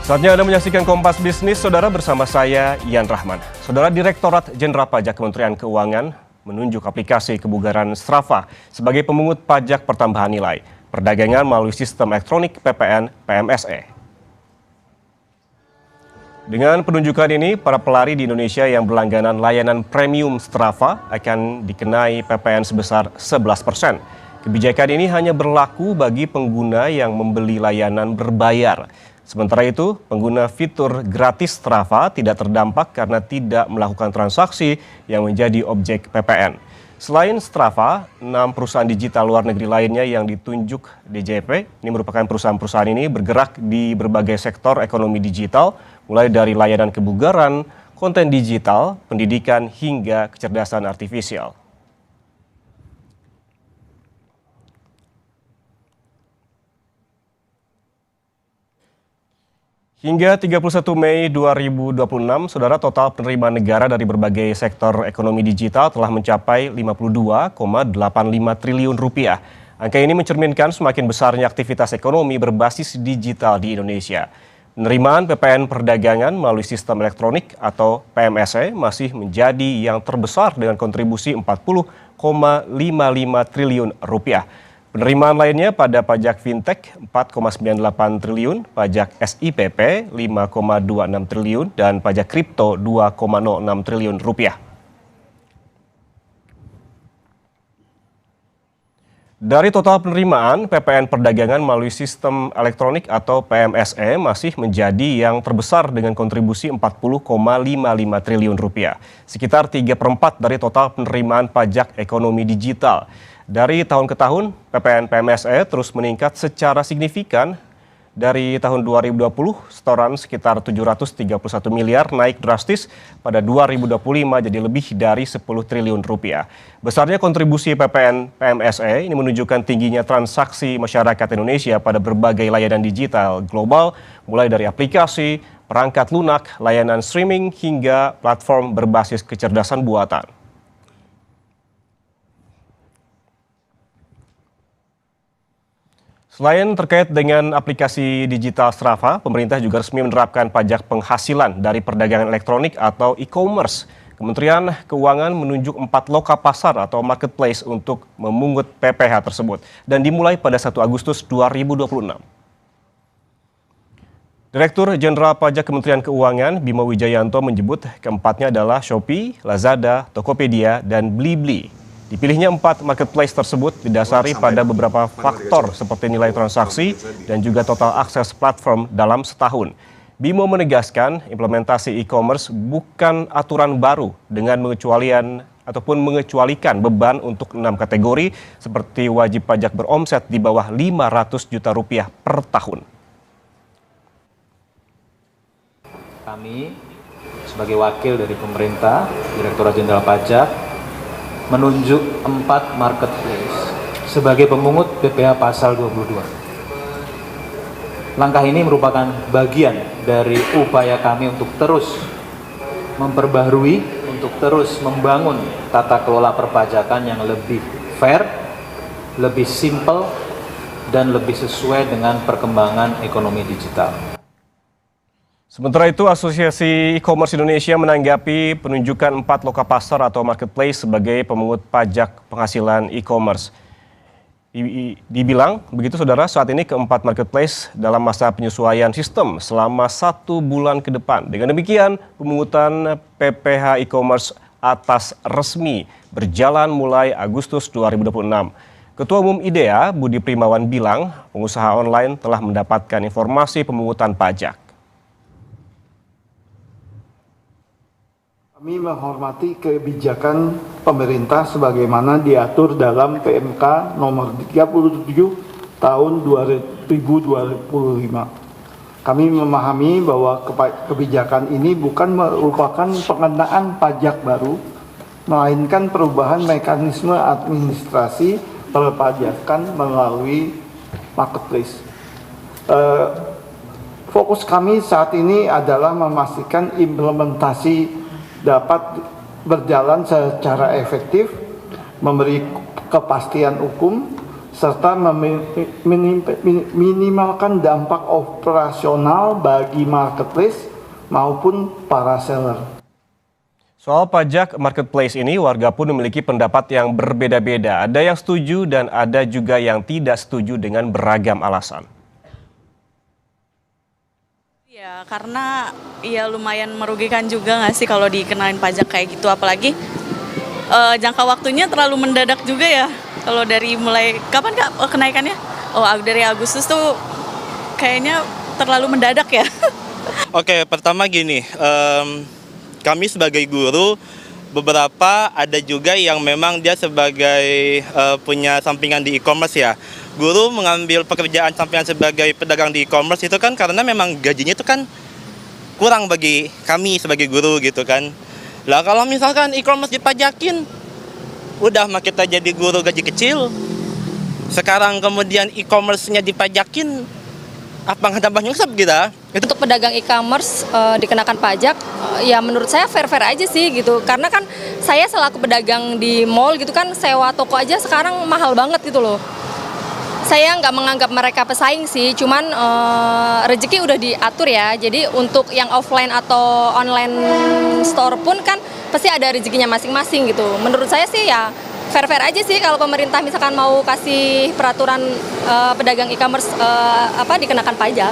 Saatnya Anda menyaksikan Kompas Bisnis, Saudara, bersama saya, Ian Rahman. Saudara, Direktorat Jenderal Pajak Kementerian Keuangan menunjuk aplikasi kebugaran Strava sebagai pemungut pajak pertambahan nilai perdagangan melalui sistem elektronik PPN PMSE. Dengan penunjukan ini, para pelari di Indonesia yang berlangganan layanan premium Strava akan dikenai PPN sebesar 11%. Kebijakan ini hanya berlaku bagi pengguna yang membeli layanan berbayar. Sementara itu, pengguna fitur gratis Strava tidak terdampak karena tidak melakukan transaksi yang menjadi objek PPN. Selain Strava, 6 perusahaan digital luar negeri lainnya yang ditunjuk DJP, ini merupakan perusahaan-perusahaan ini bergerak di berbagai sektor ekonomi digital, mulai dari layanan kebugaran, konten digital, pendidikan, hingga kecerdasan artifisial. Hingga 31 Mei 2026, Saudara, total penerimaan negara dari berbagai sektor ekonomi digital telah mencapai 52,85 triliun rupiah. Angka ini mencerminkan semakin besarnya aktivitas ekonomi berbasis digital di Indonesia. Penerimaan PPN perdagangan melalui sistem elektronik atau PMSE masih menjadi yang terbesar dengan kontribusi 40,55 triliun rupiah. Penerimaan lainnya pada pajak fintech 4,98 triliun, pajak SIPP 5,26 triliun, dan pajak kripto 2,06 triliun rupiah. Dari total penerimaan, PPN perdagangan melalui sistem elektronik atau PMSE masih menjadi yang terbesar dengan kontribusi 40,55 triliun rupiah, sekitar 3/4 dari total penerimaan pajak ekonomi digital. Dari tahun ke tahun, PPN PMSE terus meningkat secara signifikan. Dari tahun 2020, setoran sekitar 731 miliar naik drastis pada 2025 jadi lebih dari 10 triliun rupiah. Besarnya kontribusi PPN PMSE ini menunjukkan tingginya transaksi masyarakat Indonesia pada berbagai layanan digital global, mulai dari aplikasi, perangkat lunak, layanan streaming, hingga platform berbasis kecerdasan buatan. Selain terkait dengan aplikasi digital Strava, pemerintah juga resmi menerapkan pajak penghasilan dari perdagangan elektronik atau e-commerce. Kementerian Keuangan menunjuk 4 loka pasar atau marketplace untuk memungut PPh tersebut dan dimulai pada 1 Agustus 2026. Direktur Jenderal Pajak Kementerian Keuangan Bima Wijayanto menyebut keempatnya adalah Shopee, Lazada, Tokopedia, dan Blibli. Dipilihnya 4 marketplace tersebut didasari pada beberapa faktor seperti nilai transaksi dan juga total akses platform dalam setahun. Bimo menegaskan implementasi e-commerce bukan aturan baru dengan mengecualikan beban untuk 6 kategori seperti wajib pajak beromset di bawah 500 juta rupiah per tahun. Kami sebagai wakil dari pemerintah, Direktorat Jenderal Pajak, menunjuk 4 marketplace sebagai pemungut PPh pasal 22. Langkah ini merupakan bagian dari upaya kami untuk terus memperbaharui, untuk terus membangun tata kelola perpajakan yang lebih fair, lebih simpel, dan lebih sesuai dengan perkembangan ekonomi digital. Sementara itu, Asosiasi E-commerce Indonesia menanggapi penunjukan 4 loka pasar atau marketplace sebagai pemungut pajak penghasilan e-commerce. Dibilang begitu, Saudara, saat ini keempat marketplace dalam masa penyesuaian sistem selama 1 bulan ke depan. Dengan demikian, pemungutan PPh e-commerce atas resmi berjalan mulai Agustus 2026. Ketua Umum IDEA, Budi Primawan, bilang pengusaha online telah mendapatkan informasi pemungutan pajak. Kami menghormati kebijakan pemerintah sebagaimana diatur dalam PMK nomor 37 tahun 2025. Kami memahami bahwa kebijakan ini bukan merupakan pengenaan pajak baru, melainkan perubahan mekanisme administrasi perpajakan melalui marketplace. Fokus kami saat ini adalah memastikan implementasi dapat berjalan secara efektif, memberi kepastian hukum, serta minimalkan dampak operasional bagi marketplace maupun para seller. Soal pajak marketplace ini, warga pun memiliki pendapat yang berbeda-beda. Ada yang setuju dan ada juga yang tidak setuju dengan beragam alasan. Ya, karena ya lumayan merugikan juga nggak sih kalau dikenalin pajak kayak gitu, apalagi jangka waktunya terlalu mendadak juga ya. Kalau dari mulai kapan Kak kenaikannya? Oh, dari Agustus tuh kayaknya terlalu mendadak ya. Oke, pertama gini, kami sebagai guru beberapa ada juga yang memang dia sebagai punya sampingan di e-commerce ya. Guru mengambil pekerjaan sampingan sebagai pedagang di e-commerce itu kan karena memang gajinya itu kan kurang bagi kami sebagai guru gitu kan. Lah kalau misalkan e-commerce dipajakin, udah mah kita jadi guru gaji kecil. Sekarang kemudian e-commerce-nya dipajakin, apa nggak tambah nyungsep kita? Untuk pedagang e-commerce dikenakan pajak, ya menurut saya fair-fair aja sih gitu. Karena kan saya selaku pedagang di mall gitu kan, sewa toko aja sekarang mahal banget gitu loh. Saya nggak menganggap mereka pesaing sih, cuman rezeki udah diatur ya. Jadi untuk yang offline atau online store pun kan pasti ada rezekinya masing-masing gitu. Menurut saya sih ya fair-fair aja sih kalau pemerintah misalkan mau kasih peraturan pedagang e-commerce dikenakan pajak.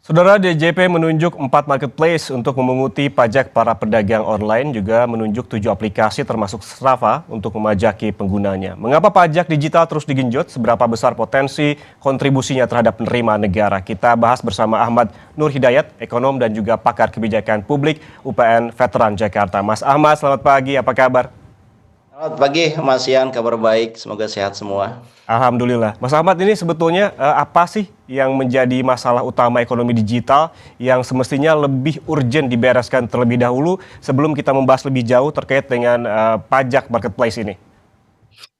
Saudara, DJP menunjuk 4 marketplace untuk memunguti pajak para pedagang online, juga menunjuk 7 aplikasi termasuk Strava untuk memajaki penggunanya. Mengapa pajak digital terus digenjot? Seberapa besar potensi kontribusinya terhadap penerimaan negara? Kita bahas bersama Ahmad Nur Hidayat, ekonom dan juga pakar kebijakan publik UPN Veteran Jakarta. Mas Ahmad, selamat pagi, apa kabar? Selamat pagi Mas Ian, kabar baik, semoga sehat semua. Alhamdulillah. Mas Ahmad, ini sebetulnya apa sih yang menjadi masalah utama ekonomi digital yang semestinya lebih urgent dibereskan terlebih dahulu sebelum kita membahas lebih jauh terkait dengan pajak marketplace ini?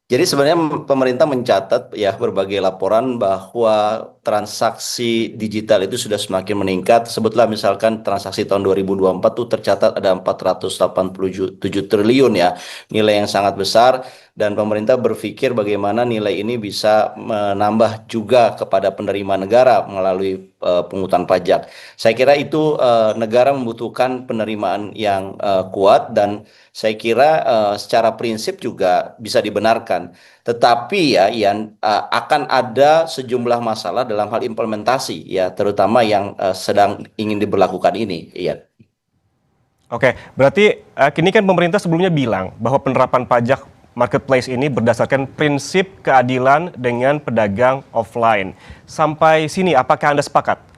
Jadi sebenarnya pemerintah mencatat ya berbagai laporan bahwa transaksi digital itu sudah semakin meningkat. Sebutlah misalkan transaksi tahun 2024 tuh tercatat ada 487 triliun ya, nilai yang sangat besar. Dan pemerintah berpikir bagaimana nilai ini bisa menambah juga kepada penerimaan negara melalui pungutan pajak. Saya kira itu negara membutuhkan penerimaan yang kuat dan saya kira secara prinsip juga bisa dibenarkan. Tetapi ya Ian, akan ada sejumlah masalah dalam hal implementasi ya, terutama yang sedang ingin diberlakukan ini, Ian. Oke, berarti kini kan pemerintah sebelumnya bilang bahwa penerapan pajak marketplace ini berdasarkan prinsip keadilan dengan pedagang offline. Sampai sini, apakah Anda sepakat?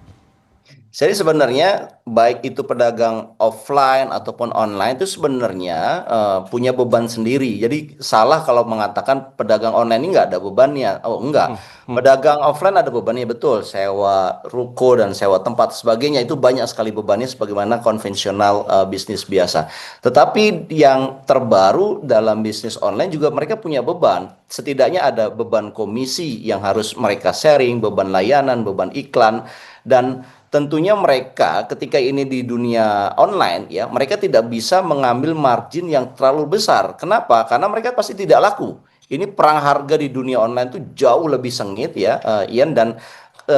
Jadi sebenarnya baik itu pedagang offline ataupun online itu sebenarnya punya beban sendiri. Jadi salah kalau mengatakan pedagang online ini nggak ada bebannya. Oh enggak, pedagang offline ada bebannya betul. Sewa ruko dan sewa tempat sebagainya itu banyak sekali bebannya sebagaimana konvensional bisnis biasa. Tetapi yang terbaru dalam bisnis online juga mereka punya beban. Setidaknya ada beban komisi yang harus mereka sharing, beban layanan, beban iklan, dan tentunya mereka ketika ini di dunia online ya, mereka tidak bisa mengambil margin yang terlalu besar. Kenapa? Karena mereka pasti tidak laku. Ini perang harga di dunia online itu jauh lebih sengit ya, Ian, dan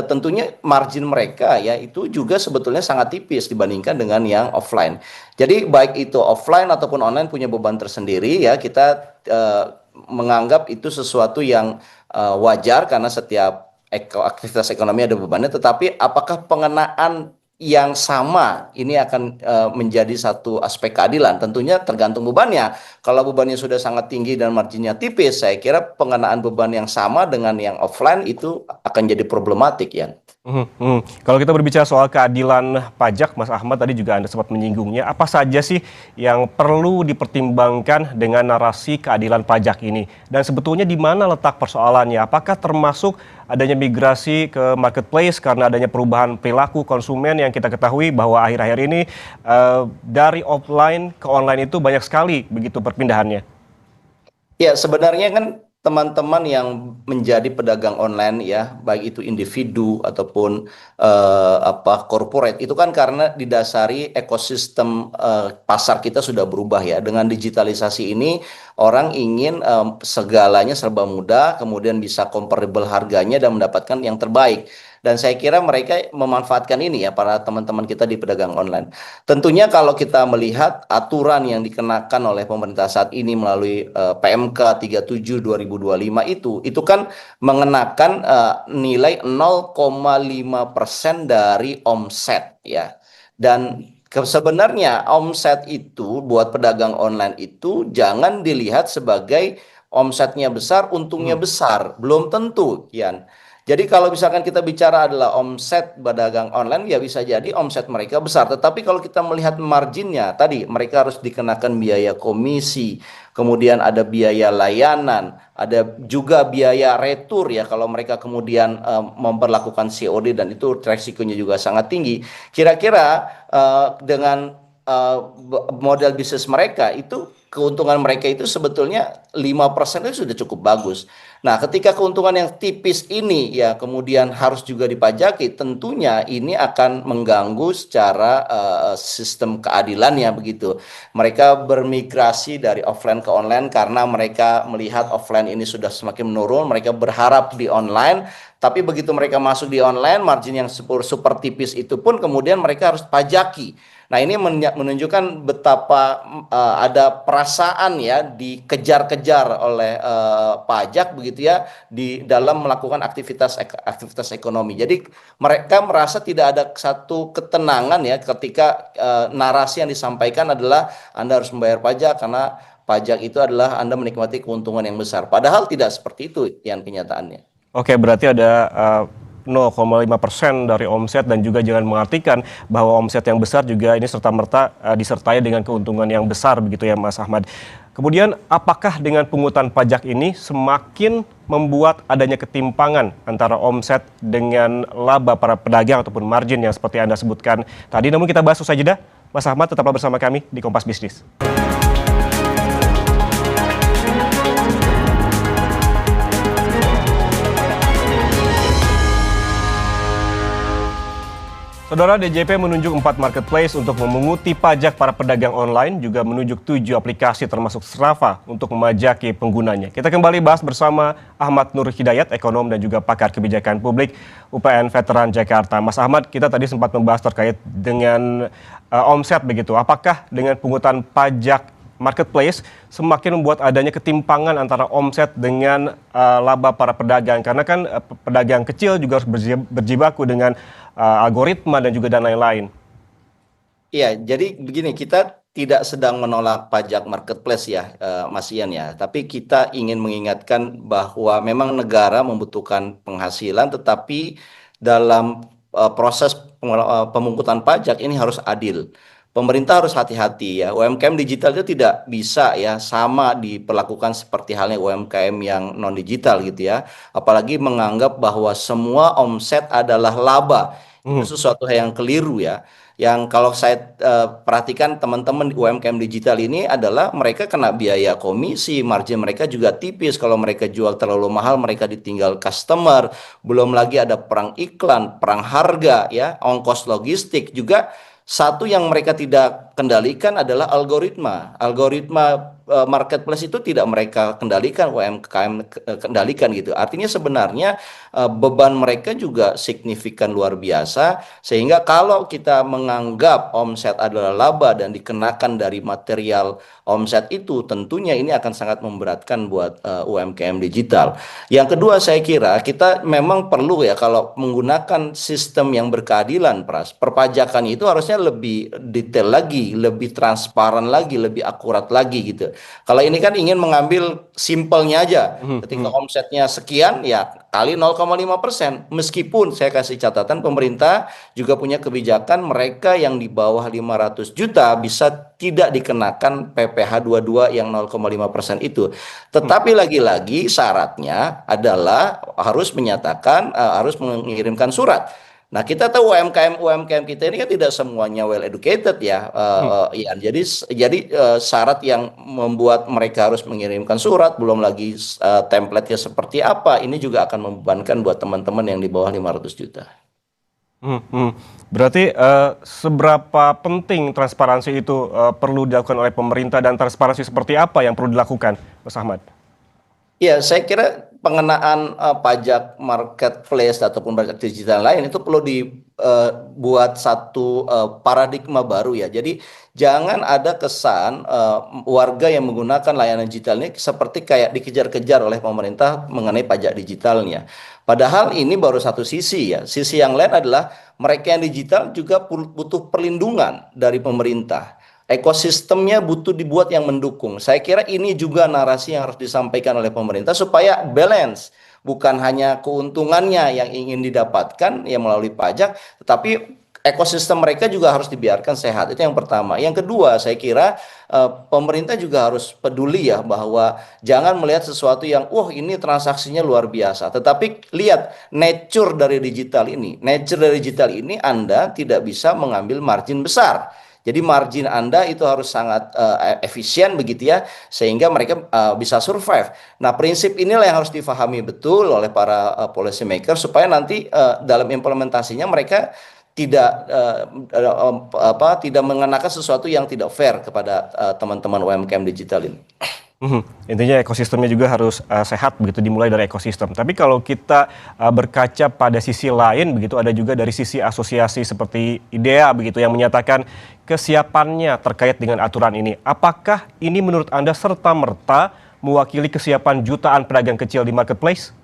tentunya margin mereka ya itu juga sebetulnya sangat tipis dibandingkan dengan yang offline. Jadi baik itu offline ataupun online punya beban tersendiri ya, kita menganggap itu sesuatu yang wajar karena setiap aktivitas ekonomi ada bebannya, tetapi apakah pengenaan yang sama ini akan menjadi satu aspek keadilan? Tentunya tergantung bebannya. Kalau bebannya sudah sangat tinggi dan marginnya tipis, saya kira pengenaan beban yang sama dengan yang offline itu akan jadi problematik ya. Kalau kita berbicara soal keadilan pajak, Mas Ahmad tadi juga Anda sempat menyinggungnya. Apa saja sih yang perlu dipertimbangkan dengan narasi keadilan pajak ini? Dan sebetulnya di mana letak persoalannya? Apakah termasuk adanya migrasi ke marketplace karena adanya perubahan perilaku konsumen yang kita ketahui bahwa akhir-akhir ini dari offline ke online itu banyak sekali begitu perpindahannya? Ya, sebenarnya kan teman-teman yang menjadi pedagang online ya, baik itu individu ataupun corporate, itu kan karena didasari ekosistem pasar kita sudah berubah ya. Dengan digitalisasi ini Orang ingin segalanya serba mudah, kemudian bisa comparable harganya dan mendapatkan yang terbaik. Dan saya kira mereka memanfaatkan ini ya, para teman-teman kita di pedagang online. Tentunya kalau kita melihat aturan yang dikenakan oleh pemerintah saat ini melalui PMK 37 2025 itu kan mengenakan nilai 0,5% dari omset ya. Dan sebenarnya omset itu buat pedagang online itu jangan dilihat sebagai omsetnya besar, untungnya besar. Belum tentu, Yan. Jadi kalau misalkan kita bicara adalah omset pedagang online, ya bisa jadi omset mereka besar. Tetapi kalau kita melihat marginnya, tadi mereka harus dikenakan biaya komisi, kemudian ada biaya layanan, ada juga biaya retur ya kalau mereka kemudian memperlakukan COD dan itu resikonya juga sangat tinggi. Kira-kira dengan model bisnis mereka itu keuntungan mereka itu sebetulnya 5% itu sudah cukup bagus. Nah, ketika keuntungan yang tipis ini ya kemudian harus juga dipajaki, tentunya ini akan mengganggu secara sistem keadilannya begitu. Mereka bermigrasi dari offline ke online karena mereka melihat offline ini sudah semakin menurun, mereka berharap di online, tapi begitu mereka masuk di online, margin yang super tipis itu pun kemudian mereka harus pajaki. Nah, ini menunjukkan betapa ada perasaan ya dikejar-kejar oleh pajak begitu ya di dalam melakukan aktivitas ekonomi. Jadi mereka merasa tidak ada satu ketenangan ya ketika narasi yang disampaikan adalah Anda harus membayar pajak karena pajak itu adalah Anda menikmati keuntungan yang besar. Padahal tidak seperti itu yang kenyataannya. Oke, berarti ada 0,5% dari omset dan juga jangan mengartikan bahwa omset yang besar juga ini serta-merta disertai dengan keuntungan yang besar begitu ya Mas Ahmad. Kemudian apakah dengan pungutan pajak ini semakin membuat adanya ketimpangan antara omset dengan laba para pedagang ataupun margin yang seperti Anda sebutkan tadi? Namun kita bahas usai jeda. Mas Ahmad tetaplah bersama kami di Kompas Bisnis. Saudara, DJP menunjuk 4 marketplace untuk memunguti pajak para pedagang online, juga menunjuk 7 aplikasi termasuk Strava untuk memajaki penggunanya. Kita kembali bahas bersama Ahmad Nur Hidayat, ekonom dan juga pakar kebijakan publik UPN Veteran Jakarta. Mas Ahmad, kita tadi sempat membahas terkait dengan omset begitu. Apakah dengan pungutan pajak marketplace semakin membuat adanya ketimpangan antara omset dengan laba para pedagang? Karena kan pedagang kecil juga harus berjibaku dengan algoritma dan juga dan lain-lain. Iya, jadi begini, kita tidak sedang menolak pajak marketplace ya, Mas Ian ya. Tapi kita ingin mengingatkan bahwa memang negara membutuhkan penghasilan, tetapi dalam proses pemungutan pajak ini harus adil. Pemerintah harus hati-hati ya. UMKM digital itu tidak bisa ya sama diperlakukan seperti halnya UMKM yang non digital gitu ya. Apalagi menganggap bahwa semua omset adalah laba. Itu sesuatu yang keliru ya. Yang kalau saya perhatikan teman-teman di UMKM digital ini adalah mereka kena biaya komisi, margin mereka juga tipis. Kalau mereka jual terlalu mahal, mereka ditinggal customer. Belum lagi ada perang iklan, perang harga ya, ongkos logistik juga. Satu yang mereka tidak kendalikan adalah algoritma. Algoritma marketplace itu tidak mereka kendalikan, UMKM kendalikan gitu. Artinya sebenarnya beban mereka juga signifikan luar biasa. Sehingga kalau kita menganggap omset adalah laba dan dikenakan dari material omset itu, tentunya ini akan sangat memberatkan buat UMKM digital. Yang kedua, saya kira kita memang perlu ya kalau menggunakan sistem yang berkeadilan, Pras. Perpajakan itu harusnya lebih detail lagi, lebih transparan lagi, lebih akurat lagi gitu. Kalau ini kan ingin mengambil simpelnya aja. Ketika omsetnya sekian ya kali 0,5%. Meskipun saya kasih catatan pemerintah juga punya kebijakan mereka yang di bawah 500 juta bisa tidak dikenakan PPh 22 yang 0,5% itu. Tetapi lagi-lagi syaratnya adalah harus menyatakan harus mengirimkan surat. Nah, kita tahu UMKM kita ini kan tidak semuanya well educated ya, Ian. Jadi syarat yang membuat mereka harus mengirimkan surat, belum lagi template-nya seperti apa, ini juga akan membebankan buat teman-teman yang di bawah 500 juta. Hmm, hmm. Berarti seberapa penting transparansi itu perlu dilakukan oleh pemerintah dan transparansi seperti apa yang perlu dilakukan, Mas Ahmad? Ya, saya kira pengenaan pajak marketplace ataupun pajak digital lain itu perlu dibuat satu paradigma baru ya. Jadi jangan ada kesan warga yang menggunakan layanan digital ini seperti kayak dikejar-kejar oleh pemerintah mengenai pajak digitalnya. Padahal ini baru satu sisi ya. Sisi yang lain adalah mereka yang digital juga butuh perlindungan dari pemerintah. Ekosistemnya butuh dibuat yang mendukung. Saya kira ini juga narasi yang harus disampaikan oleh pemerintah supaya balance, bukan hanya keuntungannya yang ingin didapatkan ya melalui pajak, tetapi ekosistem mereka juga harus dibiarkan sehat. Itu yang pertama. Yang kedua, saya kira pemerintah juga harus peduli ya bahwa jangan melihat sesuatu yang wah ini transaksinya luar biasa, tetapi lihat nature dari digital ini. Nature dari digital ini Anda tidak bisa mengambil margin besar. Jadi margin Anda itu harus sangat efisien begitu ya, sehingga mereka bisa survive. Nah, prinsip inilah yang harus difahami betul oleh para policy maker supaya nanti dalam implementasinya mereka tidak tidak mengenakan sesuatu yang tidak fair kepada teman-teman UMKM digital ini. Intinya ekosistemnya juga harus sehat begitu, dimulai dari ekosistem. Tapi kalau kita berkaca pada sisi lain begitu, ada juga dari sisi asosiasi seperti IDEA begitu yang menyatakan kesiapannya terkait dengan aturan ini. Apakah ini menurut Anda serta-merta mewakili kesiapan jutaan pedagang kecil di marketplace?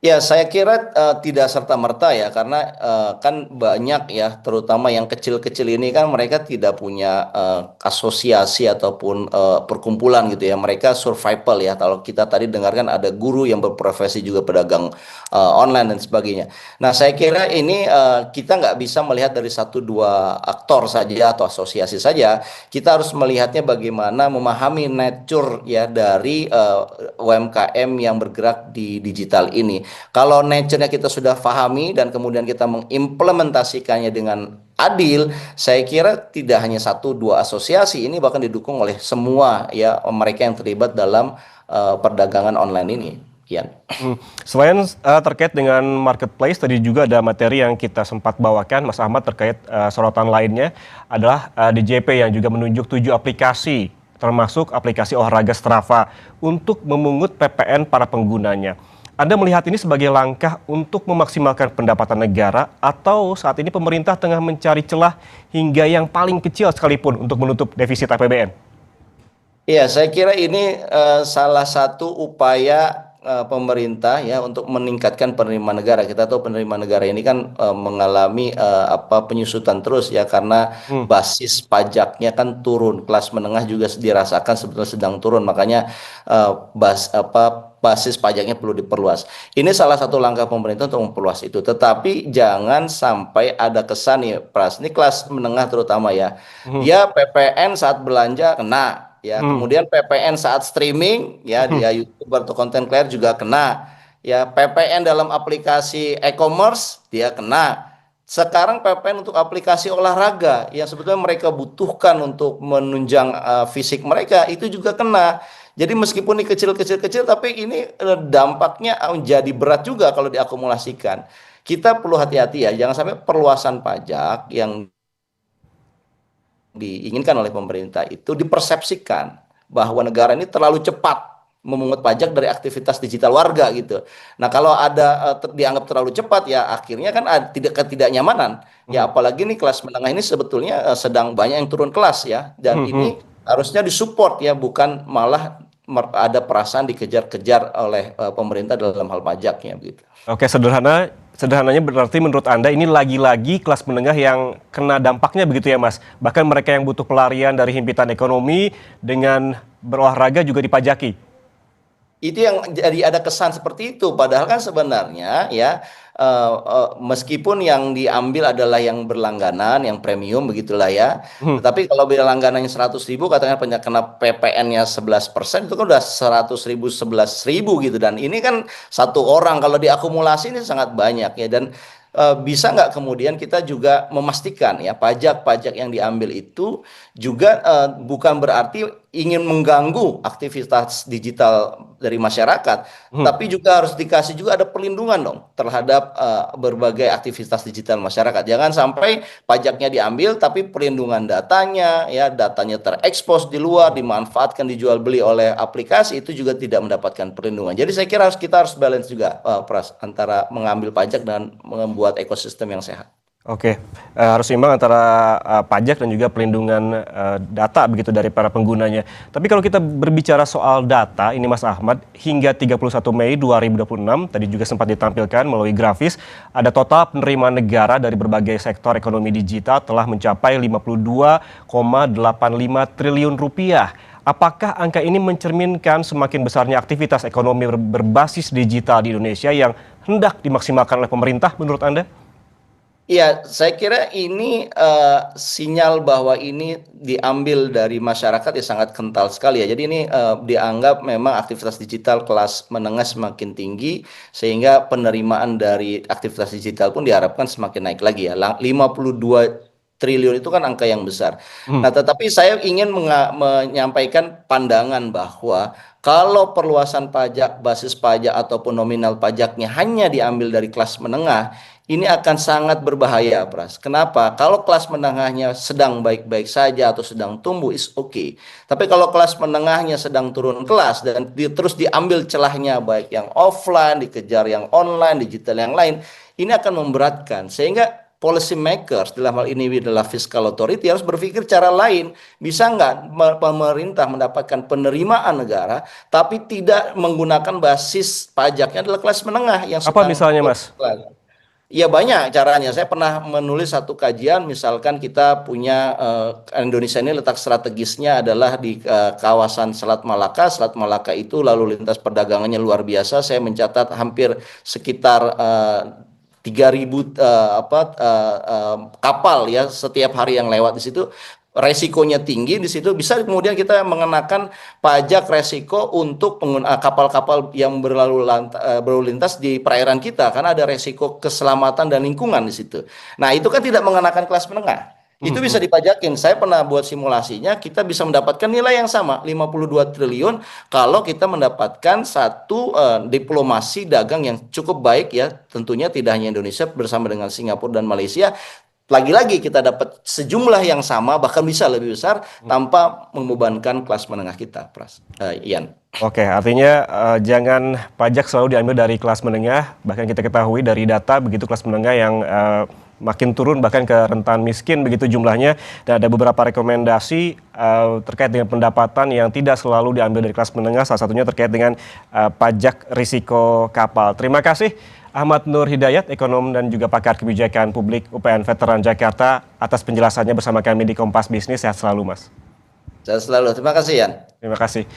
Ya, saya kira tidak serta-merta ya, karena kan banyak ya, terutama yang kecil-kecil ini kan mereka tidak punya asosiasi ataupun perkumpulan gitu ya. Mereka survival ya. Kalau kita tadi dengarkan ada guru yang berprofesi juga pedagang online dan sebagainya. Nah, saya kira ini kita nggak bisa melihat dari satu dua aktor saja atau asosiasi saja. Kita harus melihatnya bagaimana memahami nature ya dari UMKM yang bergerak di digital ini. Kalau nature-nya kita sudah pahami dan kemudian kita mengimplementasikannya dengan adil, saya kira tidak hanya satu dua asosiasi, ini bahkan didukung oleh semua ya mereka yang terlibat dalam perdagangan online ini. Kian. Selain terkait dengan marketplace, tadi juga ada materi yang kita sempat bawakan, Mas Ahmad, terkait sorotan lainnya adalah DJP yang juga menunjuk 7 aplikasi, termasuk aplikasi olahraga Strava, untuk memungut PPN para penggunanya. Anda melihat ini sebagai langkah untuk memaksimalkan pendapatan negara atau saat ini pemerintah tengah mencari celah hingga yang paling kecil sekalipun untuk menutup defisit APBN? Iya, saya kira ini salah satu upaya pemerintah ya untuk meningkatkan penerimaan negara. Kita tahu penerimaan negara ini kan mengalami penyusutan terus ya karena basis pajaknya kan turun. Kelas menengah juga dirasakan sebetulnya sedang turun. Makanya basis pajaknya perlu diperluas. Ini salah satu langkah pemerintah untuk memperluas itu. Tetapi jangan sampai ada kesan nih, Pras. Ini kelas menengah terutama ya. Dia PPN saat belanja kena. Ya, kemudian PPN saat streaming ya dia YouTuber atau content creator juga kena. Ya, PPN dalam aplikasi e-commerce dia kena. Sekarang PPN untuk aplikasi olahraga yang sebetulnya mereka butuhkan untuk menunjang fisik mereka itu juga kena. Jadi meskipun ini kecil-kecil tapi ini dampaknya jadi berat juga kalau diakumulasikan. Kita perlu hati-hati ya, jangan sampai perluasan pajak yang diinginkan oleh pemerintah itu dipersepsikan bahwa negara ini terlalu cepat memungut pajak dari aktivitas digital warga gitu. Nah, kalau ada dianggap terlalu cepat ya akhirnya kan ketidaknyamanan. Ya apalagi nih kelas menengah ini sebetulnya sedang banyak yang turun kelas ya dan ini harusnya disupport ya, bukan malah ada perasaan dikejar-kejar oleh pemerintah dalam hal pajaknya begitu. Oke, sederhananya berarti menurut Anda ini lagi-lagi kelas menengah yang kena dampaknya begitu ya, Mas? Bahkan mereka yang butuh pelarian dari himpitan ekonomi dengan berolahraga juga dipajaki. Itu yang jadi ada kesan seperti itu. Padahal kan sebenarnya ya meskipun yang diambil adalah yang berlangganan, yang premium begitulah ya. Tetapi kalau bila langganannya 100.000, katakan kena PPN-nya 11%, itu kan udah 100.000, 11.000 gitu. Dan ini kan satu orang kalau diakumulasi ini sangat banyak ya. Dan bisa nggak kemudian kita juga memastikan ya pajak-pajak yang diambil itu juga bukan berarti ingin mengganggu aktivitas digital dari masyarakat, tapi juga harus dikasih juga ada perlindungan dong terhadap berbagai aktivitas digital masyarakat. Jangan sampai pajaknya diambil, tapi perlindungan datanya, ya datanya terekspos di luar, dimanfaatkan, dijual beli oleh aplikasi, itu juga tidak mendapatkan perlindungan. Jadi saya kira kita harus balance juga, Pras, antara mengambil pajak dan membuat ekosistem yang sehat. Oke, harus seimbang antara pajak dan juga pelindungan data begitu dari para penggunanya. Tapi kalau kita berbicara soal data, ini Mas Ahmad, hingga 31 Mei 2026, tadi juga sempat ditampilkan melalui grafis, ada total penerimaan negara dari berbagai sektor ekonomi digital telah mencapai 52,85 triliun rupiah. Apakah angka ini mencerminkan semakin besarnya aktivitas ekonomi berbasis digital di Indonesia yang hendak dimaksimalkan oleh pemerintah menurut Anda? Ya, saya kira ini sinyal bahwa ini diambil dari masyarakat ya sangat kental sekali ya. Jadi ini dianggap memang aktivitas digital kelas menengah semakin tinggi, sehingga penerimaan dari aktivitas digital pun diharapkan semakin naik lagi ya. 52 triliun itu kan angka yang besar. Nah, tetapi saya ingin menyampaikan pandangan bahwa kalau perluasan pajak, basis pajak ataupun nominal pajaknya hanya diambil dari kelas menengah, ini akan sangat berbahaya, Pras. Kenapa? Kalau kelas menengahnya sedang baik-baik saja atau sedang tumbuh, is okay. Tapi kalau kelas menengahnya sedang turun kelas dan terus diambil celahnya, baik yang offline, dikejar yang online, digital yang lain, ini akan memberatkan. Sehingga policy makers dalam hal ini adalah fiscal authority harus berpikir cara lain. Bisa nggak pemerintah mendapatkan penerimaan negara tapi tidak menggunakan basis pajaknya adalah kelas menengah yang Apa misalnya, Mas? Ya banyak caranya. Saya pernah menulis satu kajian, misalkan kita punya Indonesia ini letak strategisnya adalah di kawasan Selat Malaka. Selat Malaka itu lalu lintas perdagangannya luar biasa. Saya mencatat hampir sekitar 3.000 kapal ya setiap hari yang lewat di situ. Resikonya tinggi di situ, bisa kemudian kita mengenakan pajak resiko untuk kapal-kapal yang berlalu lintas di perairan kita karena ada resiko keselamatan dan lingkungan di situ. Nah, itu kan tidak mengenakan kelas menengah. Itu bisa dipajakin. Saya pernah buat simulasinya, kita bisa mendapatkan nilai yang sama, 52 triliun kalau kita mendapatkan satu diplomasi dagang yang cukup baik ya. Tentunya tidak hanya Indonesia bersama dengan Singapura dan Malaysia. Lagi-lagi kita dapat sejumlah yang sama, bahkan bisa lebih besar tanpa membebankan kelas menengah kita, Pras. Ian. Oke, artinya jangan pajak selalu diambil dari kelas menengah. Bahkan kita ketahui dari data begitu kelas menengah yang makin turun bahkan ke rentan miskin begitu jumlahnya. Dan ada beberapa rekomendasi terkait dengan pendapatan yang tidak selalu diambil dari kelas menengah. Salah satunya terkait dengan pajak risiko kapal. Terima kasih Ahmad Nur Hidayat, ekonom dan juga pakar kebijakan publik UPN Veteran Jakarta atas penjelasannya bersama kami di Kompas Bisnis. Sehat selalu, Mas. Sehat selalu. Terima kasih, Ian. Terima kasih.